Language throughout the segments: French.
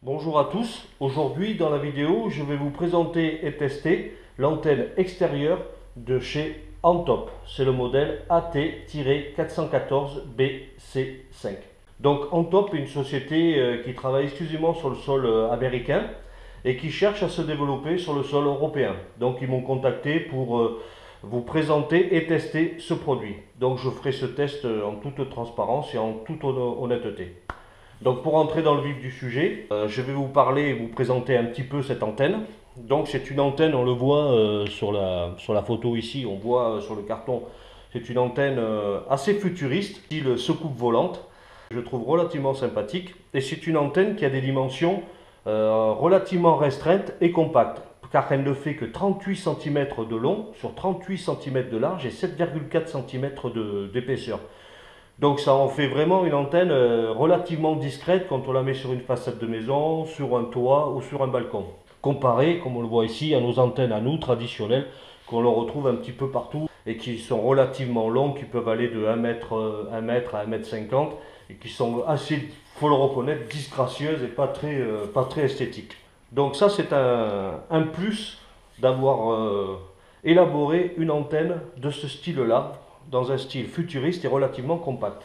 Bonjour à tous, aujourd'hui dans la vidéo je vais vous présenter et tester l'antenne extérieure de chez Antop. C'est le modèle AT-414BC5. Donc Antop est une société qui travaille exclusivement sur le sol américain et qui cherche à se développer sur le sol européen. Donc ils m'ont contacté pour vous présenter et tester ce produit. Donc je ferai ce test en toute transparence et en toute honnêteté. Donc pour entrer dans le vif du sujet, je vais vous parler et vous présenter un petit peu cette antenne. Donc c'est une antenne, on le voit sur la photo ici, on voit sur le carton, c'est une antenne assez futuriste, style secoupe volante. Je trouve relativement sympathique et c'est une antenne qui a des dimensions relativement restreintes et compactes, car elle ne fait que 38 cm de long sur 38 cm de large et 7,4 cm d'épaisseur. Donc ça en fait vraiment une antenne relativement discrète quand on la met sur une façade de maison, sur un toit ou sur un balcon. Comparé, comme on le voit ici, à nos antennes à nous traditionnelles qu'on le retrouve un petit peu partout et qui sont relativement longues, qui peuvent aller de 1 mètre, 1 mètre à 1,50 m et qui sont assez, faut le reconnaître, disgracieuses et pas très esthétiques. Donc ça c'est un plus d'avoir élaboré une antenne de ce style-là, dans un style futuriste et relativement compact.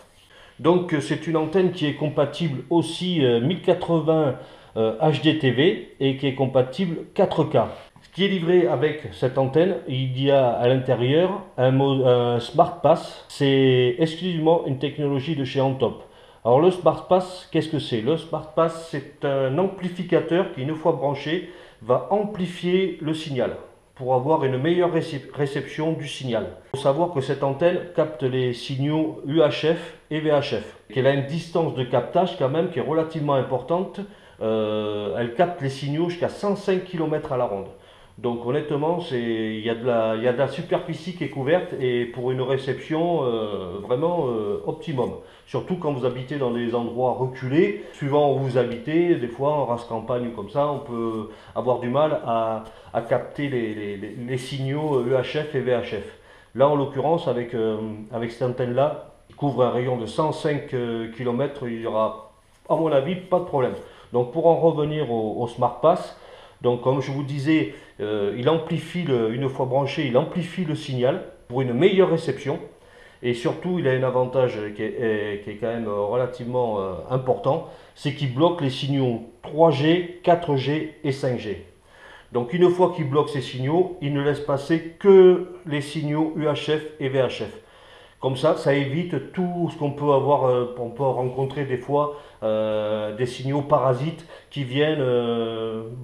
Donc c'est une antenne qui est compatible aussi 1080 HDTV et qui est compatible 4K. Ce qui est livré avec cette antenne, il y a à l'intérieur un Smart Pass. C'est exclusivement une technologie de chez Antop. Alors le Smart Pass, qu'est-ce que c'est? Le Smart Pass, c'est un amplificateur qui, une fois branché, va amplifier le signal pour avoir une meilleure réception du signal. Il faut savoir que cette antenne capte les signaux UHF et VHF, qu'elle a une distance de captage quand même qui est relativement importante. Elle capte les signaux jusqu'à 105 km à la ronde. Donc honnêtement, il y a de la superficie qui est couverte et pour une réception vraiment optimum. Surtout quand vous habitez dans des endroits reculés, suivant où vous habitez, des fois en race campagne ou comme ça, on peut avoir du mal à capter les signaux UHF et VHF. Là en l'occurrence, avec cette antenne-là, qui couvre un rayon de 105 km, il n'y aura à mon avis pas de problème. Donc pour en revenir au Smart Pass, donc comme je vous disais, il amplifie une fois branché, il amplifie le signal pour une meilleure réception. Et surtout, il a un avantage qui est quand même relativement important, c'est qu'il bloque les signaux 3G, 4G et 5G. Donc une fois qu'il bloque ces signaux, il ne laisse passer que les signaux UHF et VHF. Comme ça évite tout ce qu'on peut avoir, on peut rencontrer des fois des signaux parasites qui viennent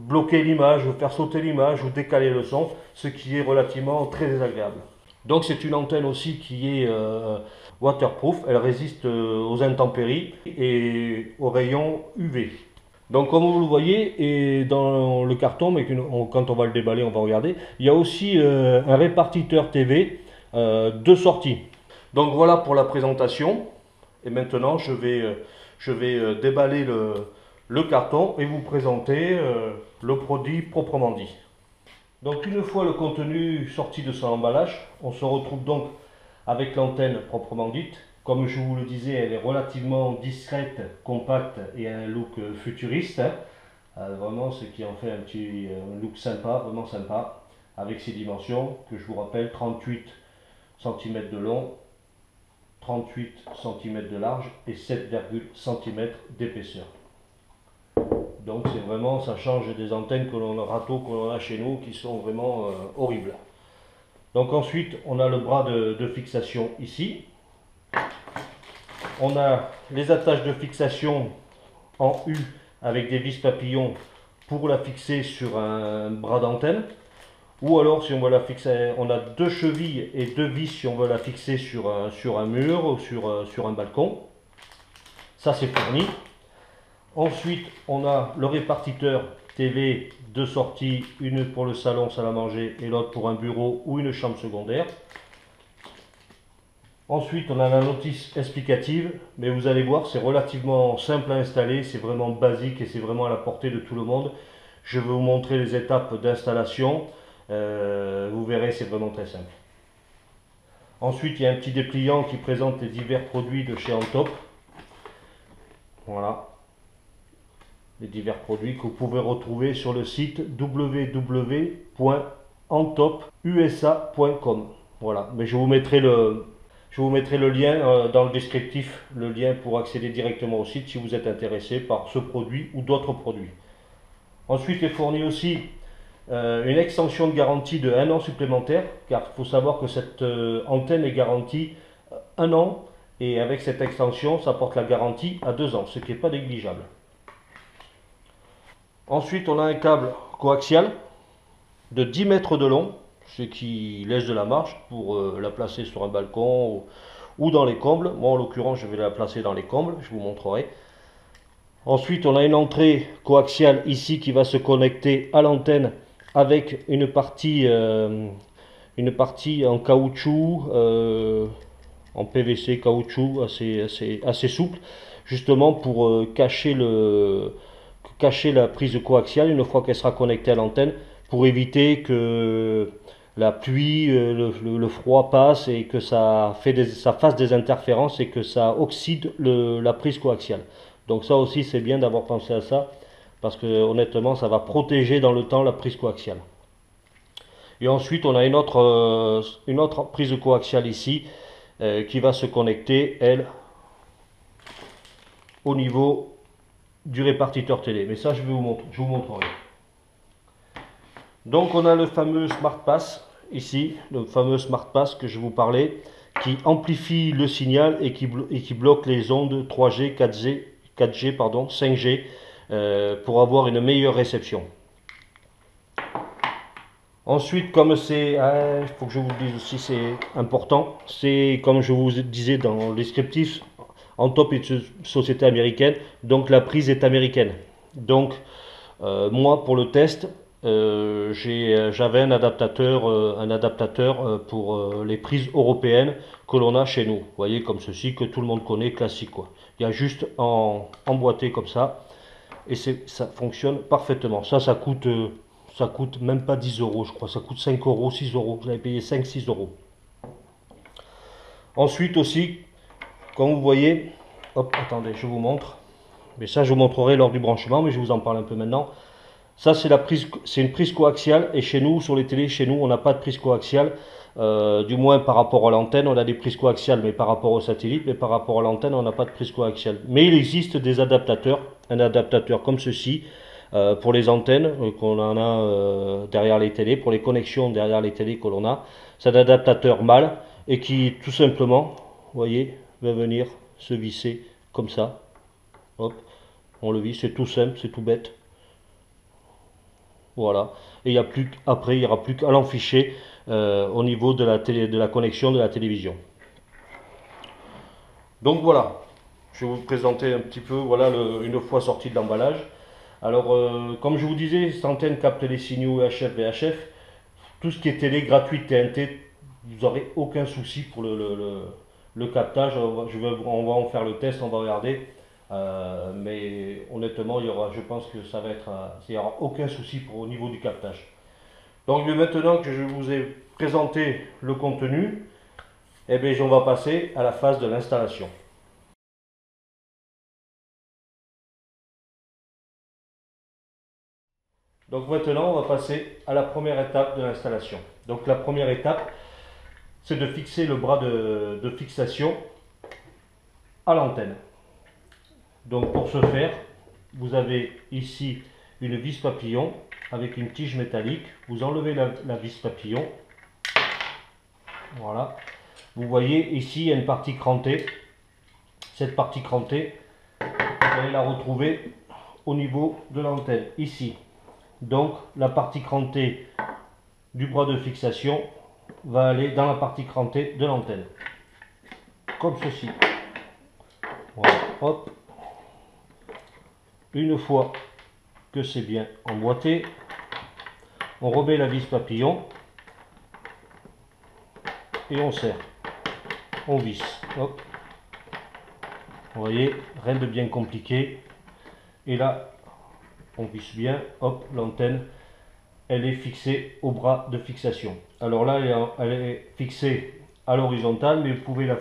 bloquer l'image, ou faire sauter l'image, ou décaler le son, ce qui est relativement très désagréable. Donc c'est une antenne aussi qui est waterproof, elle résiste aux intempéries et aux rayons UV. Donc comme vous le voyez, et dans le carton, mais quand on va le déballer, on va regarder, il y a aussi un répartiteur TV de sortie. Donc voilà pour la présentation. Et maintenant, je vais déballer le carton et vous présenter le produit proprement dit. Donc une fois le contenu sorti de son emballage, on se retrouve donc avec l'antenne proprement dite. Comme je vous le disais, elle est relativement discrète, compacte et a un look futuriste. Vraiment, ce qui en fait un look sympa, vraiment sympa, avec ses dimensions que je vous rappelle, 38 cm de long, 38 cm de large et 7,1 cm d'épaisseur. Donc c'est vraiment, ça change des antennes que l'on a, râteaux que l'on a chez nous qui sont vraiment horribles. Donc ensuite, on a le bras de fixation ici. On a les attaches de fixation en U avec des vis papillons pour la fixer sur un bras d'antenne. Ou alors si on veut la fixer, on a deux chevilles et deux vis si on veut la fixer sur un mur ou sur un balcon. Ça c'est fourni. Ensuite on a le répartiteur TV de sortie, une pour le salon, salle à manger et l'autre pour un bureau ou une chambre secondaire. Ensuite on a la notice explicative, mais vous allez voir c'est relativement simple à installer, c'est vraiment basique et c'est vraiment à la portée de tout le monde. Je vais vous montrer les étapes d'installation. Vous verrez, c'est vraiment très simple. Ensuite, il y a un petit dépliant qui présente les divers produits de chez Antop. Voilà. les divers produits que vous pouvez retrouver sur le site www.entopusa.com. Voilà, mais je vous mettrai le lien dans le descriptif, le lien pour accéder directement au site si vous êtes intéressé par ce produit ou d'autres produits. Ensuite est fourni aussi une extension de garantie de 1 an supplémentaire, car il faut savoir que cette antenne est garantie 1 an, et avec cette extension, ça porte la garantie à 2 ans, ce qui n'est pas négligeable. Ensuite, on a un câble coaxial de 10 mètres de long, ce qui laisse de la marge pour la placer sur un balcon ou dans les combles. Moi, en l'occurrence, je vais la placer dans les combles, je vous montrerai. Ensuite, on a une entrée coaxiale ici qui va se connecter à l'antenne avec une partie en caoutchouc, en PVC caoutchouc assez souple, justement pour cacher la prise coaxiale une fois qu'elle sera connectée à l'antenne, pour éviter que la pluie, le froid passe et que ça fasse des interférences et que ça oxyde la prise coaxiale. Donc ça aussi c'est bien d'avoir pensé à ça, parce que honnêtement ça va protéger dans le temps la prise coaxiale. Et ensuite on a une autre prise coaxiale ici qui va se connecter, elle, au niveau du répartiteur télé. Mais ça je vous montrerai. Donc on a le fameux Smart Pass ici, le fameux Smart Pass que je vous parlais, qui amplifie le signal et qui bloque les ondes 3G, 4G, pardon, 5G pour avoir une meilleure réception. Ensuite, comme c'est, il faut que je vous le dise aussi, c'est important, c'est comme je vous disais dans le descriptif, Antop est une société américaine, donc la prise est américaine. Donc moi pour le test, j'avais un adaptateur pour les prises européennes que l'on a chez nous. Vous voyez, comme ceci, que tout le monde connaît, classique quoi. Il y a juste emboîté comme ça et ça fonctionne parfaitement. Ça coûte même pas 10 euros, je crois. Ça coûte 5 euros, 6 euros. Vous avez payé 5-6 euros. Ensuite aussi, comme vous voyez, hop, attendez, je vous montre. Mais ça, je vous montrerai lors du branchement, mais je vous en parle un peu maintenant. Ça, c'est une prise coaxiale, et chez nous, sur les télés, chez nous, on n'a pas de prise coaxiale. Du moins par rapport à l'antenne, on a des prises coaxiales, mais par rapport au satellite, mais par rapport à l'antenne, on n'a pas de prise coaxiale. Mais il existe des adaptateurs, un adaptateur comme ceci, pour les antennes qu'on en a derrière les télés, pour les connexions derrière les télés que l'on a. C'est un adaptateur mâle, et qui, tout simplement, vous voyez, va venir se visser comme ça. Hop, on le visse, c'est tout simple, c'est tout bête. Voilà, et il n'y aura plus qu'à l'enficher au niveau de la connexion de la télévision. Donc voilà, je vais vous présenter un petit peu, voilà, une fois sorti de l'emballage. Alors, comme je vous disais, cette antenne capte les signaux UHF, VHF, tout ce qui est télé gratuite TNT, vous n'aurez aucun souci pour le captage. On va en faire le test, on va regarder. Mais honnêtement, je pense que il n'y aura aucun souci au niveau du captage. Donc maintenant que je vous ai présenté le contenu, eh bien, on va passer à la phase de l'installation. Donc maintenant, on va passer à la première étape de l'installation. Donc la première étape, c'est de fixer le bras de fixation à l'antenne. Donc pour ce faire, vous avez ici une vis papillon avec une tige métallique. Vous enlevez la vis papillon. Voilà. Vous voyez ici, il y a une partie crantée. Cette partie crantée, vous allez la retrouver au niveau de l'antenne, ici. Donc la partie crantée du bras de fixation va aller dans la partie crantée de l'antenne. Comme ceci. Voilà. Hop. Une fois que c'est bien emboîté, on remet la vis papillon et on serre, on visse. Hop. Vous voyez, rien de bien compliqué. Et là, on visse bien. Hop, l'antenne, elle est fixée au bras de fixation. Alors là, elle est fixée à l'horizontale, mais vous pouvez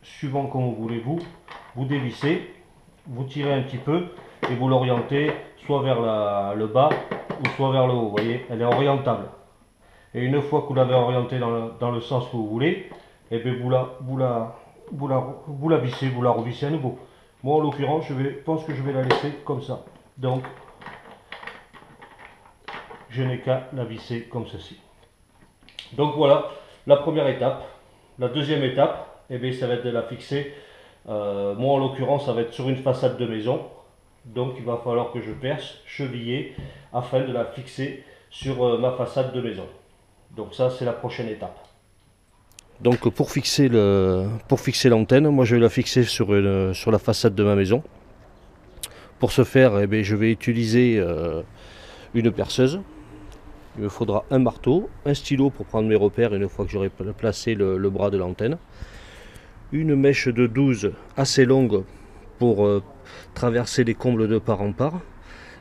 suivant comme vous voulez vous dévissez, vous tirez un petit peu et vous l'orientez soit vers le bas ou soit vers le haut. Vous voyez, elle est orientable. Et une fois que vous l'avez orientée dans le sens que vous voulez, et bien vous la vissez, vous la revissez à nouveau. Moi en l'occurrence, je pense que je vais la laisser comme ça. Donc, je n'ai qu'à la visser comme ceci. Donc voilà, la première étape. La deuxième étape, eh bien, ça va être de la fixer. Moi en l'occurrence, ça va être sur une façade de maison. Donc il va falloir que je perce, cheviller, afin de la fixer sur ma façade de maison. Donc ça, c'est la prochaine étape. Donc pour fixer l'antenne, moi je vais la fixer sur la façade de ma maison. Pour ce faire, eh bien, je vais utiliser une perceuse. Il me faudra un marteau, un stylo pour prendre mes repères une fois que j'aurai placé le bras de l'antenne. Une mèche de 12 assez longue pour traverser les combles de part en part.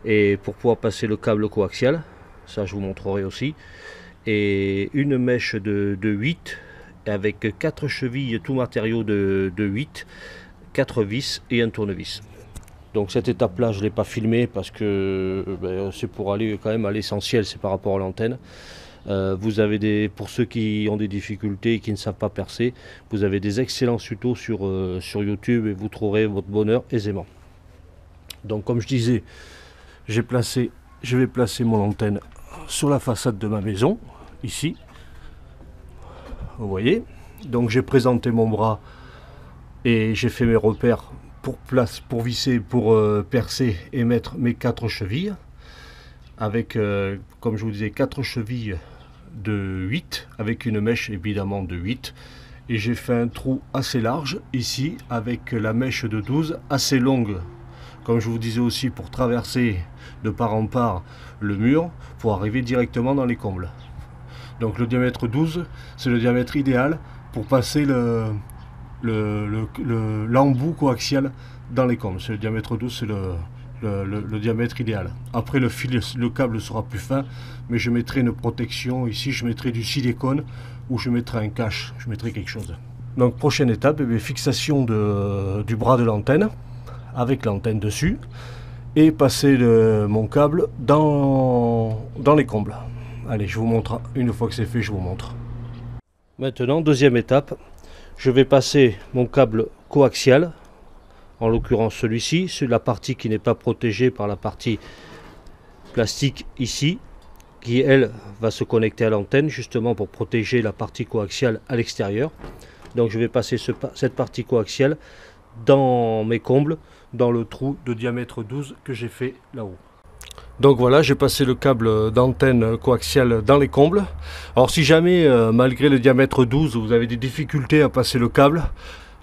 Et pour pouvoir passer le câble coaxial, ça je vous montrerai aussi. Et une mèche de 8 avec 4 chevilles, tout matériau de 8, 4 vis et un tournevis. Donc cette étape-là, je ne l'ai pas filmée parce que c'est pour aller quand même à l'essentiel, c'est par rapport à l'antenne. Vous avez pour ceux qui ont des difficultés et qui ne savent pas percer, vous avez des excellents tutos sur YouTube et vous trouverez votre bonheur aisément. Donc comme je disais, je vais placer mon antenne sur la façade de ma maison, ici. Vous voyez, donc j'ai présenté mon bras et j'ai fait mes repères pour visser, pour percer et mettre mes 4 chevilles avec, comme je vous disais, 4 chevilles de 8 avec une mèche évidemment de 8, et j'ai fait un trou assez large ici avec la mèche de 12 assez longue, comme je vous disais aussi, pour traverser de part en part le mur pour arriver directement dans les combles. Donc le diamètre 12, c'est le diamètre idéal pour passer l'embout coaxial dans les combles. C'est le diamètre 12, c'est le diamètre idéal. Après le câble sera plus fin, mais je mettrai une protection ici, je mettrai du silicone ou je mettrai un cache, je mettrai quelque chose. Donc prochaine étape, eh bien, fixation du bras de l'antenne avec l'antenne dessus et passer mon câble dans les combles. Allez, je vous montre, une fois que c'est fait, je vous montre. Maintenant, deuxième étape, je vais passer mon câble coaxial, en l'occurrence celui-ci, sur la partie qui n'est pas protégée par la partie plastique ici, qui elle va se connecter à l'antenne justement pour protéger la partie coaxiale à l'extérieur. Donc je vais passer cette partie coaxiale dans mes combles, dans le trou de diamètre 12 que j'ai fait là-haut. Donc voilà, j'ai passé le câble d'antenne coaxiale dans les combles. Alors si jamais, malgré le diamètre 12, vous avez des difficultés à passer le câble,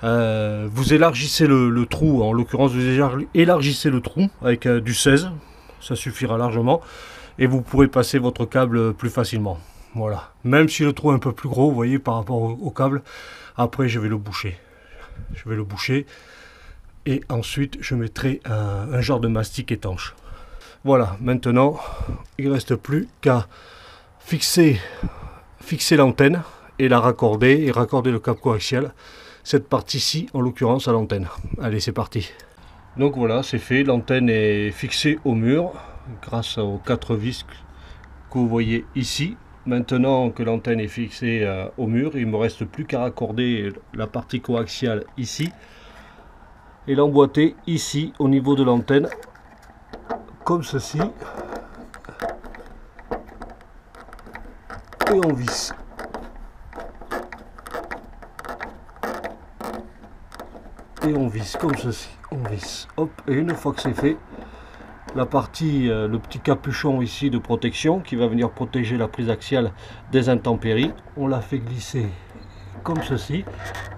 vous élargissez le trou, en l'occurrence vous élargissez le trou avec du 16, ça suffira largement, et vous pourrez passer votre câble plus facilement. Voilà, même si le trou est un peu plus gros, vous voyez, par rapport au câble, après je vais le boucher. Je vais le boucher, et ensuite je mettrai un genre de mastic étanche. Voilà, maintenant, il ne reste plus qu'à fixer l'antenne et la raccorder, et raccorder le câble coaxial, cette partie-ci, en l'occurrence, à l'antenne. Allez, c'est parti. Donc voilà, c'est fait, l'antenne est fixée au mur, grâce aux 4 vis que vous voyez ici. Maintenant que l'antenne est fixée au mur, il ne me reste plus qu'à raccorder la partie coaxiale ici, et l'emboîter ici, au niveau de l'antenne, comme ceci, et on visse. Et on visse comme ceci, on visse, hop, et une fois que c'est fait, la partie, le petit capuchon ici de protection qui va venir protéger la prise axiale des intempéries, on la fait glisser comme ceci,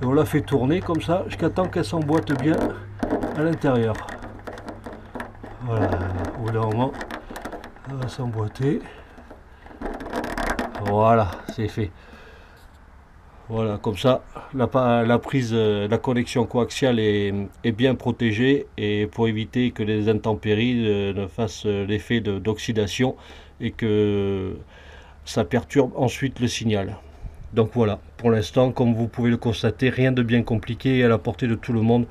et on la fait tourner comme ça jusqu'à temps qu'elle s'emboîte bien à l'intérieur. Voilà, au bout d'un moment, elle va s'emboîter. Voilà, c'est fait. Voilà, comme ça, la prise, la connexion coaxiale est bien protégée, et pour éviter que les intempéries ne fassent l'effet d'oxydation et que ça perturbe ensuite le signal. Donc voilà, pour l'instant, comme vous pouvez le constater, rien de bien compliqué et à la portée de tout le monde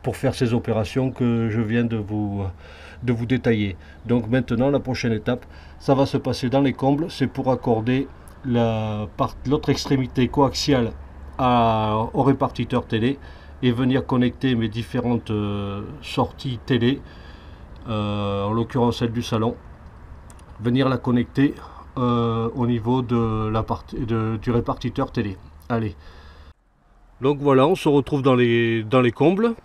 pour faire ces opérations que je viens de vous détailler. Donc maintenant, la prochaine étape, ça va se passer dans les combles, c'est pour accorder l'autre extrémité coaxiale au répartiteur télé et venir connecter mes différentes sorties télé, en l'occurrence celle du salon, venir la connecter au niveau de du répartiteur télé. Allez. Donc voilà, on se retrouve dans les combles.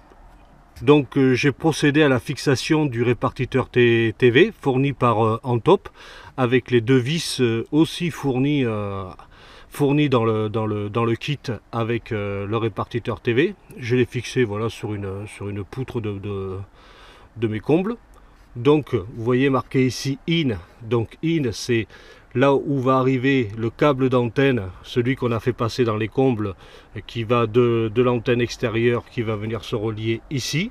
Donc j'ai procédé à la fixation du répartiteur TV fourni par Antop, avec les deux vis aussi fournis dans le kit avec le répartiteur TV. Je l'ai fixé voilà, sur une poutre de mes combles. Donc vous voyez marqué ici IN. Donc IN, c'est là où va arriver le câble d'antenne, celui qu'on a fait passer dans les combles, qui va de l'antenne extérieure, qui va venir se relier ici.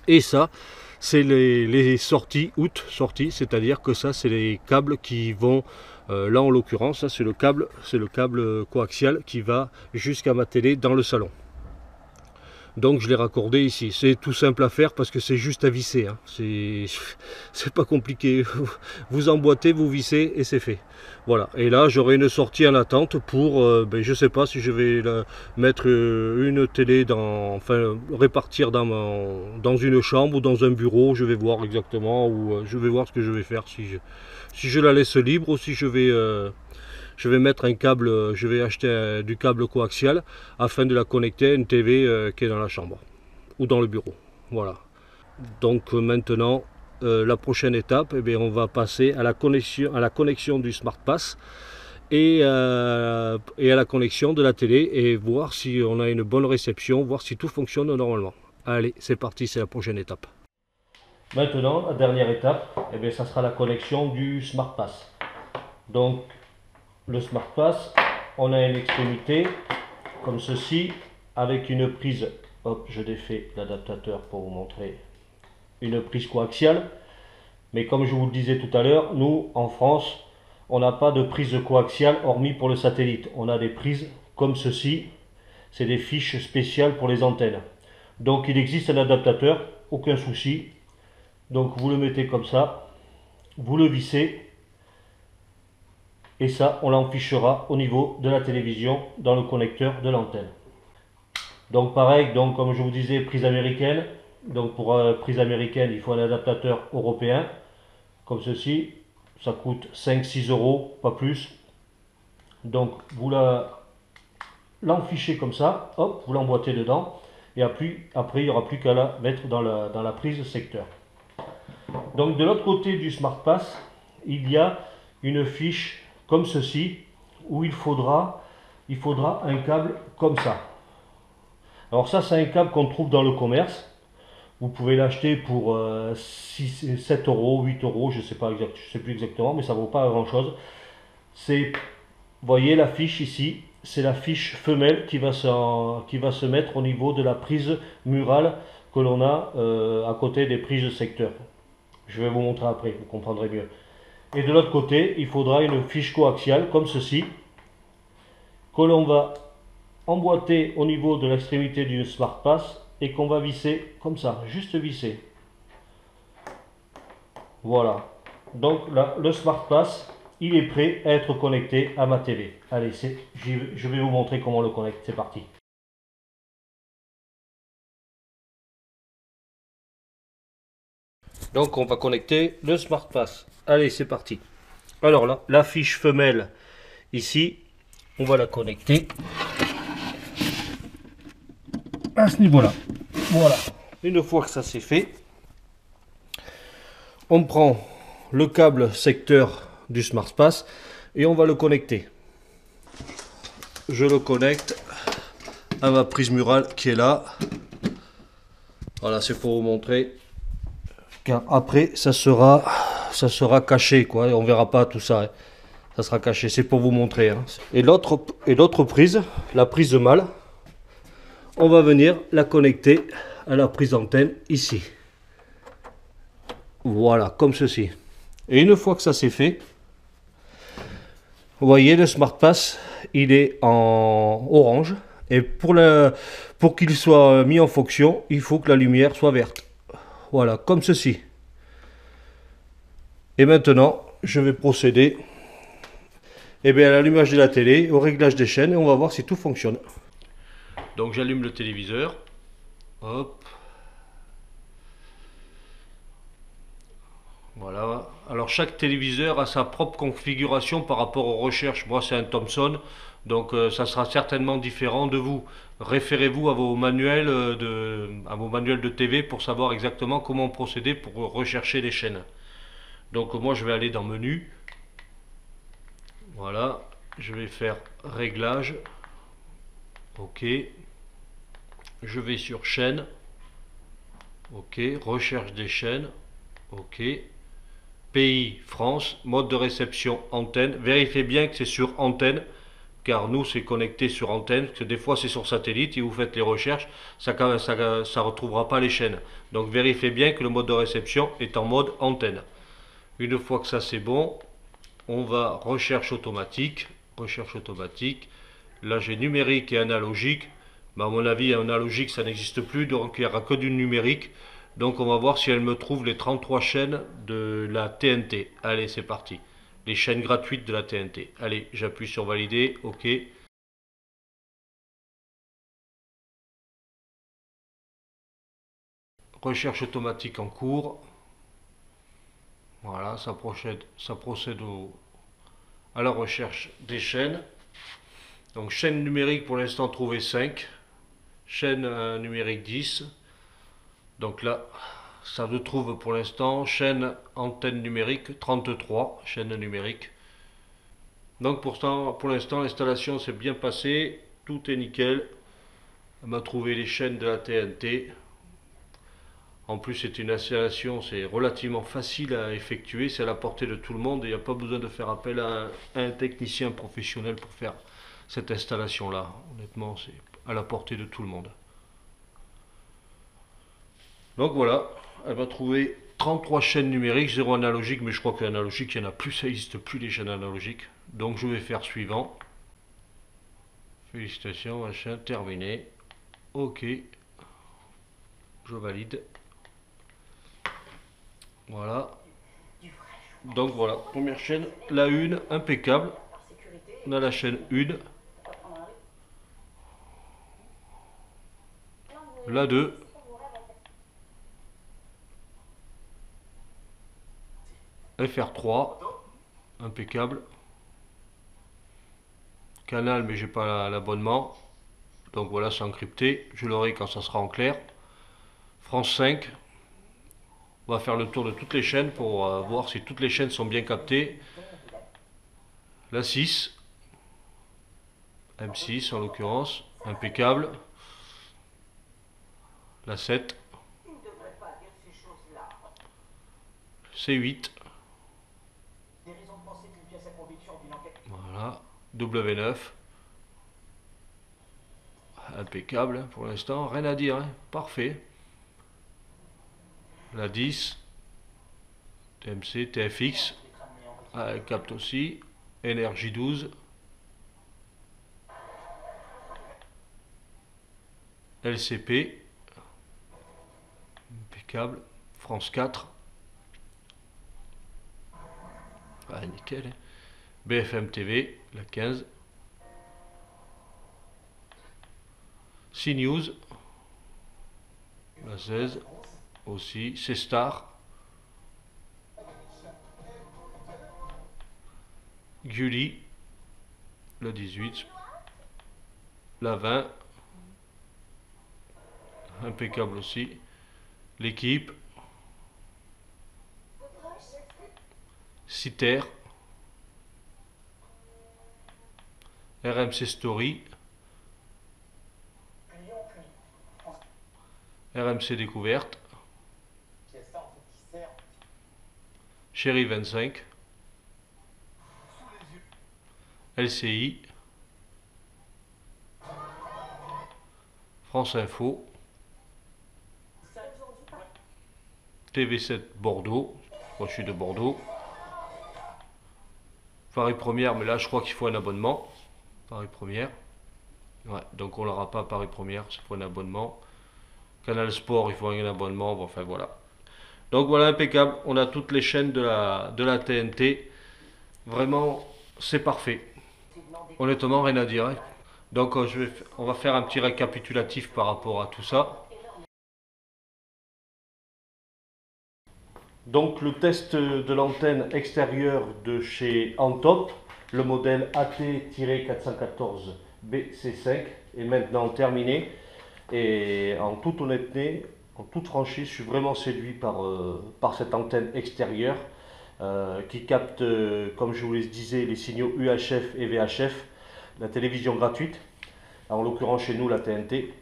Et ça, c'est les sorties, sorties, c'est-à-dire que ça, c'est les câbles qui vont, là en l'occurrence, ça c'est le câble coaxial qui va jusqu'à ma télé dans le salon. Donc je l'ai raccordé ici. C'est tout simple à faire parce que c'est juste à visser. Hein. C'est pas compliqué. Vous emboîtez, vous vissez et c'est fait. Voilà. Et là j'aurai une sortie en attente pour, je sais pas si je vais mettre une télé répartir dans une chambre ou dans un bureau. Je vais voir exactement, ou je vais voir ce que je vais faire, si je la laisse libre ou si je vais mettre un câble, je vais acheter du câble coaxial afin de la connecter à une TV qui est dans la chambre ou dans le bureau. Voilà. Donc maintenant, la prochaine étape, on va passer à la connexion du SmartPass et à la connexion de la télé et voir si on a une bonne réception, voir si tout fonctionne normalement. Allez, c'est parti, c'est la prochaine étape. Maintenant, la dernière étape, ça sera la connexion du SmartPass. Donc, le SmartPass, on a une extrémité comme ceci avec une prise, hop, je défais l'adaptateur pour vous montrer, une prise coaxiale. Mais comme je vous le disais tout à l'heure, nous en France, on n'a pas de prise coaxiale hormis pour le satellite. On a des prises comme ceci, c'est des fiches spéciales pour les antennes. Donc il existe un adaptateur, aucun souci. Donc vous le mettez comme ça, vous le vissez. Et ça, on l'enfichera au niveau de la télévision dans le connecteur de l'antenne. Donc pareil, donc comme je vous disais, prise américaine. Donc pour prise américaine, il faut un adaptateur européen, comme ceci. Ça coûte 5-6 euros, pas plus. Donc vous l'enfichez comme ça, hop, vous l'emboîtez dedans. Et après, il n'y aura plus qu'à la mettre dans la prise secteur. Donc de l'autre côté du SmartPass, il y a une fiche comme ceci, où il faudra un câble comme ça. Alors ça, c'est un câble qu'on trouve dans le commerce. Vous pouvez l'acheter pour 7 euros, 8 euros, je sais plus exactement, mais ça ne vaut pas grand chose. Vous voyez la fiche ici, c'est la fiche femelle qui va se mettre au niveau de la prise murale que l'on a à côté des prises secteur. Je vais vous montrer après, vous comprendrez mieux. Et de l'autre côté, il faudra une fiche coaxiale comme ceci, que l'on va emboîter au niveau de l'extrémité du SmartPass et qu'on va visser comme ça, juste visser. Voilà. Donc là, le SmartPass, il est prêt à être connecté à ma télé. Allez, je vais vous montrer comment on le connecte. C'est parti. Donc on va connecter le SmartPass. Allez, c'est parti. Alors là, la fiche femelle, ici, on va la connecter à ce niveau-là. Voilà. Une fois que ça c'est fait, on prend le câble secteur du SmartPass et on va le connecter. Je le connecte à ma prise murale qui est là. Voilà, c'est pour vous montrer. Car après, ça sera caché, quoi. On verra pas tout ça. Hein. Ça sera caché. C'est pour vous montrer. Hein. Et l'autre prise, la prise mâle, on va venir la connecter à la prise antenne ici. Voilà, comme ceci. Et une fois que ça c'est fait, vous voyez le SmartPass, il est en orange Et pour qu'il soit mis en fonction, il faut que la lumière soit verte. Voilà, comme ceci. Et maintenant, je vais procéder à l'allumage de la télé, au réglage des chaînes, et on va voir si tout fonctionne. Donc j'allume le téléviseur. Hop. Voilà. Alors chaque téléviseur a sa propre configuration par rapport aux recherches. Moi c'est un Thomson, donc ça sera certainement différent de vous. Référez-vous à vos manuels de TV pour savoir exactement comment procéder pour rechercher les chaînes. Donc moi je vais aller dans menu. Voilà. Je vais faire réglage. Ok. Je vais sur chaîne. Ok. Recherche des chaînes. Ok. Pays, France, mode de réception, antenne. Vérifiez bien que c'est sur antenne, car nous c'est connecté sur antenne, parce que des fois c'est sur satellite et vous faites les recherches, ça ne retrouvera pas les chaînes. Donc vérifiez bien que le mode de réception est en mode antenne. Une fois que ça c'est bon, on va recherche automatique. Recherche automatique. Là j'ai numérique et analogique. Mais à mon avis analogique ça n'existe plus, donc il n'y aura que du numérique. Donc on va voir si elle me trouve les 33 chaînes de la TNT. Allez, c'est parti. Les chaînes gratuites de la TNT. Allez, j'appuie sur valider, ok. Recherche automatique en cours. Voilà, ça procède à la recherche des chaînes. Donc chaîne numérique pour l'instant trouvé 5. Chaîne numérique 10. Donc là, ça nous trouve pour l'instant chaîne antenne numérique 33, chaîne numérique. Donc pour l'instant l'installation s'est bien passée, tout est nickel. Elle m'a trouvé les chaînes de la TNT. En plus c'est une installation, c'est relativement facile à effectuer, c'est à la portée de tout le monde et il n'y a pas besoin de faire appel à un technicien professionnel pour faire cette installation là. Honnêtement c'est à la portée de tout le monde. Donc voilà, elle va trouver 33 chaînes numériques, 0 analogique, mais je crois que l'analogique, il n'y en a plus, ça n'existe plus les chaînes analogiques. Donc je vais faire suivant. Félicitations, machin, terminé. Ok, je valide. Voilà. Donc voilà, première chaîne, la 1, impeccable. On a la chaîne 1. La 2. FR3, impeccable. Canal, mais j'ai pas l'abonnement. Donc voilà, c'est encrypté. Je l'aurai quand ça sera en clair. France 5. On va faire le tour de toutes les chaînes pour voir si toutes les chaînes sont bien captées. La 6. M6 en l'occurrence. Impeccable. La 7. C8. Voilà. W9. Impeccable pour l'instant, rien à dire, hein. Parfait. La 10, TMC, TFX, elle capte aussi, Énergie 12, LCP, impeccable, France 4, ah, nickel, hein. BFM TV, la 15, CNews, la 16, aussi, C-Star, Gulli, la 18, la 20, impeccable aussi, l'équipe, Citer, RMC Story, RMC Découverte, Chéri 25, LCI, France Info, TV7 Bordeaux, moi je suis de Bordeaux, Paris Première, mais là je crois qu'il faut un abonnement, Paris Première, Ouais, donc on l'aura pas à Paris Première, il faut un abonnement. Canal Sport, il faut un abonnement, bon, enfin voilà. Donc voilà, impeccable, on a toutes les chaînes de la TNT. Vraiment, c'est parfait. Honnêtement, rien à dire, hein. Donc on va faire un petit récapitulatif par rapport à tout ça. Donc le test de l'antenne extérieure de chez Antop, le modèle AT-414BC5 est maintenant terminé. Et en toute honnêteté, en toute franchise, je suis vraiment séduit par cette antenne extérieure qui capte, comme je vous le disais, les signaux UHF et VHF, la télévision gratuite, en l'occurrence chez nous la TNT.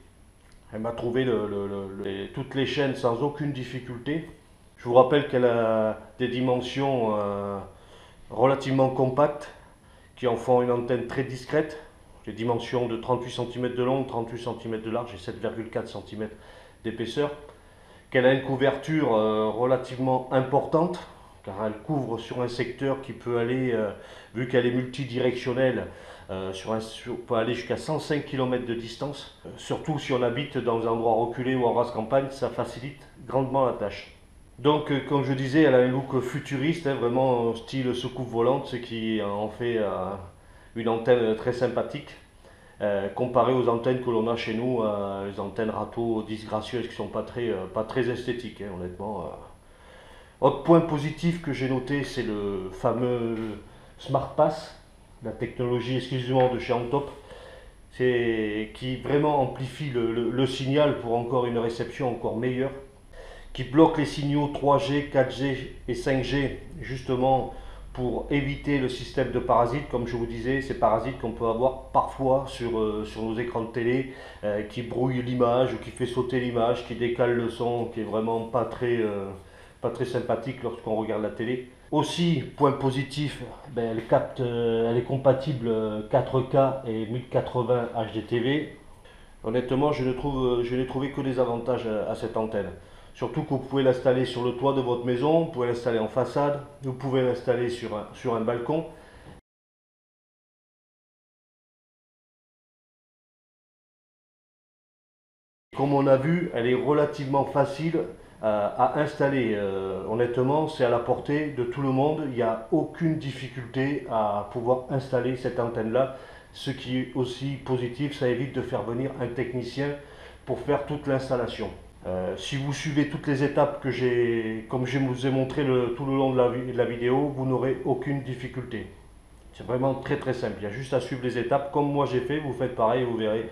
Elle m'a trouvé toutes les chaînes sans aucune difficulté. Je vous rappelle qu'elle a des dimensions relativement compactes qui en font une antenne très discrète. Des dimensions de 38 cm de long, 38 cm de large et 7,4 cm d'épaisseur. Qu'elle a une couverture relativement importante, car elle couvre sur un secteur qui peut aller, vu qu'elle est multidirectionnelle, peut aller jusqu'à 105 km de distance. Surtout si on habite dans un endroit reculé ou en race campagne, ça facilite grandement la tâche. Donc, comme je disais, elle a un look futuriste, hein, vraiment style soucoupe volante, ce qui en fait une antenne très sympathique, comparée aux antennes que l'on a chez nous, les antennes râteaux disgracieuses qui ne sont pas très esthétiques, hein, honnêtement. Autre point positif que j'ai noté, c'est le fameux Smart Pass, la technologie exclusivement de chez Antop, qui vraiment amplifie le signal pour encore une réception encore meilleure, qui bloque les signaux 3G, 4G et 5G justement pour éviter le système de parasites, comme je vous disais, ces parasites qu'on peut avoir parfois sur nos écrans de télé, qui brouillent l'image ou qui fait sauter l'image, qui décale le son, qui est vraiment pas très sympathique lorsqu'on regarde la télé. Aussi, point positif, ben, elle est compatible 4K et 1080 HDTV. Honnêtement, je n'ai trouvé que des avantages à cette antenne. Surtout que vous pouvez l'installer sur le toit de votre maison, vous pouvez l'installer en façade, vous pouvez l'installer sur un balcon. Comme on a vu, elle est relativement facile à installer. Honnêtement, c'est à la portée de tout le monde. Il n'y a aucune difficulté à pouvoir installer cette antenne-là. Ce qui est aussi positif, ça évite de faire venir un technicien pour faire toute l'installation. Si vous suivez toutes les étapes comme je vous ai montré tout le long de la vidéo, vous n'aurez aucune difficulté. C'est vraiment très très simple. Il y a juste à suivre les étapes comme moi j'ai fait. Vous faites pareil, vous verrez,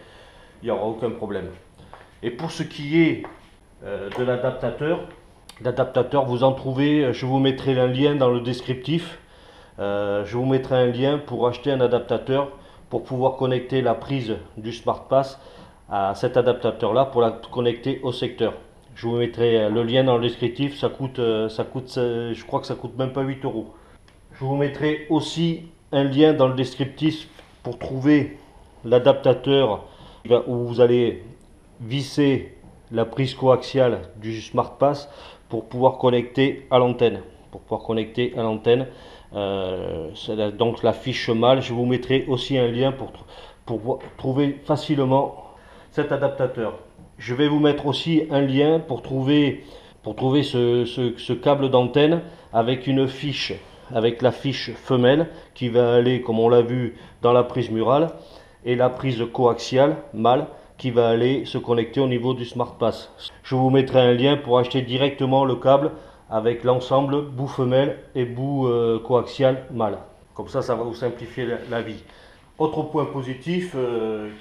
il n'y aura aucun problème. Et pour ce qui est de l'adaptateur, vous en trouvez, je vous mettrai un lien dans le descriptif. Je vous mettrai un lien pour acheter un adaptateur pour pouvoir connecter la prise du SmartPass à cet adaptateur-là pour la connecter au secteur. Je vous mettrai le lien dans le descriptif, je crois que ça coûte même pas 8 euros. Je vous mettrai aussi un lien dans le descriptif pour trouver l'adaptateur où vous allez visser la prise coaxiale du SmartPass pour pouvoir connecter à l'antenne. Donc la fiche mâle, je vous mettrai aussi un lien pour trouver facilement cet adaptateur. Je vais vous mettre aussi un lien pour trouver ce câble d'antenne avec avec la fiche femelle qui va aller, comme on l'a vu, dans la prise murale, et la prise coaxiale mâle qui va aller se connecter au niveau du SmartPass. Je vous mettrai un lien pour acheter directement le câble avec l'ensemble bout femelle et bout coaxial mâle. Comme ça va vous simplifier la vie. Autre point positif,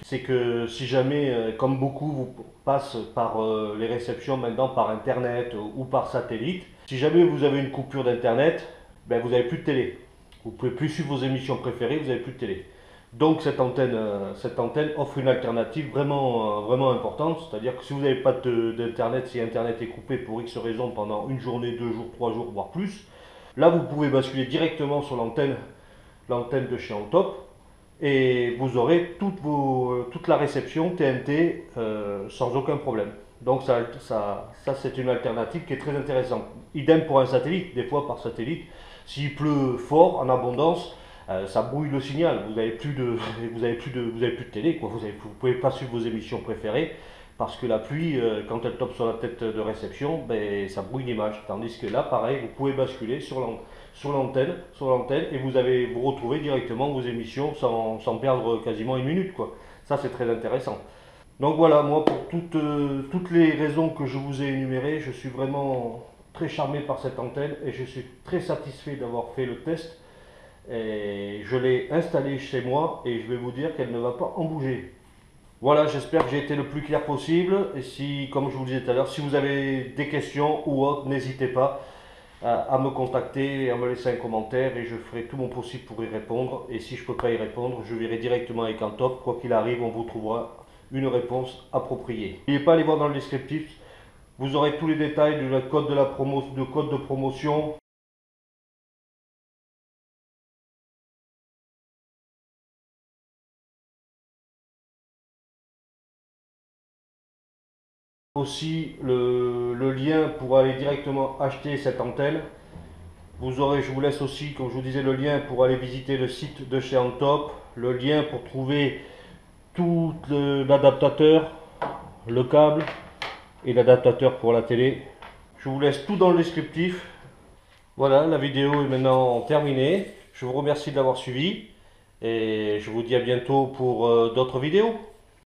c'est que si jamais, comme beaucoup vous passent par les réceptions maintenant par Internet ou par satellite, si jamais vous avez une coupure d'Internet, ben vous n'avez plus de télé. Vous ne pouvez plus suivre vos émissions préférées, vous n'avez plus de télé. Donc cette antenne offre une alternative vraiment importante, c'est-à-dire que si vous n'avez pas d'internet, si internet est coupé pour X raison pendant une journée, 2 jours, 3 jours, voire plus, là vous pouvez basculer directement sur l'antenne de chez Antop et vous aurez toute la réception TNT sans aucun problème. Donc ça c'est une alternative qui est très intéressante. Idem pour un satellite, des fois par satellite, s'il pleut fort en abondance, ça brouille le signal. Vous avez plus de, vous avez plus de, vous avez plus de télé, quoi. Vous pouvez pas suivre vos émissions préférées parce que la pluie, quand elle tombe sur la tête de réception, ben, ça brouille l'image. Tandis que là, pareil, vous pouvez basculer sur l'antenne et vous retrouvez directement vos émissions sans perdre quasiment une minute, quoi. Ça, c'est très intéressant. Donc voilà, moi, pour toutes les raisons que je vous ai énumérées, je suis vraiment très charmé par cette antenne et je suis très satisfait d'avoir fait le test. Et je l'ai installée chez moi et je vais vous dire qu'elle ne va pas en bouger. Voilà, j'espère que j'ai été le plus clair possible. Et si, comme je vous le disais tout à l'heure, si vous avez des questions ou autres, n'hésitez pas à me contacter et à me laisser un commentaire et je ferai tout mon possible pour y répondre. Et si je ne peux pas y répondre, je verrai directement avec Antop. Quoi qu'il arrive, on vous trouvera une réponse appropriée. N'oubliez pas d'aller voir dans le descriptif, vous aurez tous les détails du code de promotion. Aussi le lien pour aller directement acheter cette antenne. Je vous laisse aussi, comme je vous disais, le lien pour aller visiter le site de chez Antop, le lien pour trouver tout l'adaptateur, le câble et l'adaptateur pour la télé. Je vous laisse tout dans le descriptif. Voilà, la vidéo est maintenant terminée. Je vous remercie de l'avoir suivi et je vous dis à bientôt pour d'autres vidéos.